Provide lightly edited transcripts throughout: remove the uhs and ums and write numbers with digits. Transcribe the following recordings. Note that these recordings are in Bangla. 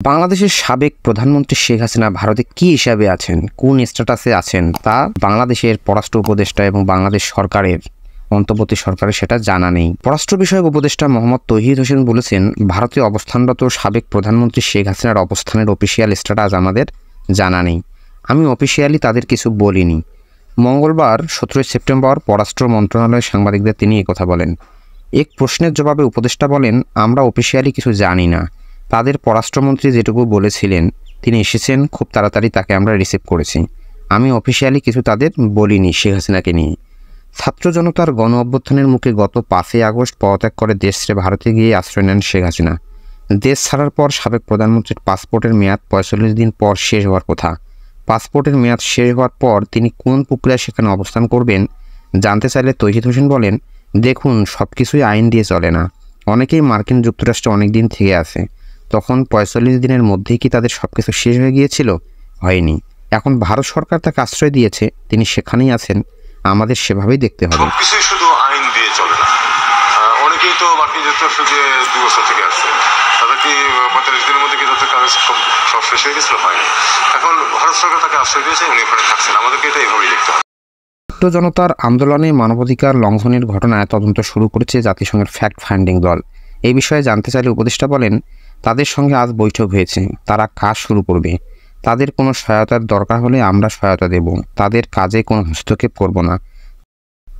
বাংলাদেশের সাবেক প্রধানমন্ত্রী শেখ হাসিনা ভারতে কি হিসাবে আছেন, কোন স্ট্যাটাসে আছেন তা বাংলাদেশের পররাষ্ট্র উপদেষ্টা এবং বাংলাদেশ সরকারের অন্তর্বর্তী সরকারের সেটা জানা নেই। পররাষ্ট্র বিষয়ক উপদেষ্টা মোহাম্মদ তৌহিদ হোসেন বলেছেন, ভারতে অবস্থানরত সাবেক প্রধানমন্ত্রী শেখ হাসিনার অবস্থানের অফিসিয়াল স্ট্যাটাস আমাদের জানা নেই। আমি অফিসিয়ালি তাদের কিছু বলিনি। মঙ্গলবার 17 সেপ্টেম্বর পররাষ্ট্র মন্ত্রণালয়ের সাংবাদিকদের তিনি একথা বলেন। এক প্রশ্নের জবাবে উপদেষ্টা বলেন, আমরা অফিসিয়ালি কিছু জানি না। তাদের পররাষ্ট্রমন্ত্রী যেটুকু বলেছিলেন তিনি এসেছেন, খুব তাড়াতাড়ি তাকে আমরা রিসিভ করেছি। আমি অফিসিয়ালি কিছু তাদের বলিনি শেখ হাসিনাকে নিয়ে। ছাত্র জনতার গণ অভ্যুত্থানের মুখে গত 5 আগস্ট পদত্যাগ করে দেশ ছেড়ে ভারতে গিয়ে আশ্রয় নেন শেখ হাসিনা। দেশ ছাড়ার পর সাবেক প্রধানমন্ত্রীর পাসপোর্টের মেয়াদ 45 দিন পর শেষ হওয়ার কথা। পাসপোর্টের মেয়াদ শেষ হওয়ার পর তিনি কোন প্রক্রিয়ায় সেখানে অবস্থান করবেন জানতে চাইলে তৌহিদ হোসেন বলেন, দেখুন, সব কিছুই আইন দিয়ে চলে না। অনেকেই মার্কিন যুক্তরাষ্ট্রে অনেক দিন থেকে আছে। তখন 45 দিনের মধ্যেই কি তাদের সব কিছু শেষ হয়ে গিয়েছিল? হয়নি। এখন ভারত সরকার তাকে আশ্রয় দিয়েছে, তিনি সেখানেই আছেন। আমাদের সেভাবেই দেখতে হবে। সবকিছুই শুধু আইন দিয়ে চলে না। অনেকেই তো মার্কিন যুক্তরাষ্ট্র দিয়ে 2 বছর থেকে আসছে। তাদের কি 45 দিনের মধ্যে কি তাদের কাগজ সব শেষ হয়ে গেছিল? হয়নি। এখন ভারত সরকার তাকে আশ্রয় দিয়েছে, উনি ওখানে থাকছেন। আমাদেরকে এটা এইভাবেই দেখতে হবে। ছাত্র জনতার আন্দোলনে মানবাধিকার লঙ্ঘনের ঘটনায় তদন্ত শুরু করেছে জাতিসংঘের ফ্যাক্ট ফাইন্ডিং দল। এই বিষয়ে জানতে চাইলে উপদেষ্টা বলেন, তাদের সঙ্গে আজ বৈঠক হয়েছে। তারা কাজ শুরু করবে। তাদের কোনো সহায়তার দরকার হলে আমরা সহায়তা দেব। তাদের কাজে কোনো হস্তক্ষেপ করব না।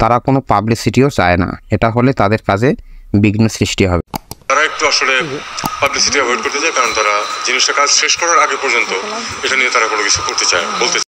তারা কোনো পাবলিসিটিও চায় না। এটা হলে তাদের কাজে বিঘ্ন সৃষ্টি হবে। তারা একটু আসলে পাবলিসিটি অ্যাভয়েড করতে চায়, কারণ তারা জিনিসটা কাজ শেষ করার আগে পর্যন্ত এটা নিয়ে তারা কোনো কিছু করতে চায়, বলতে চায়।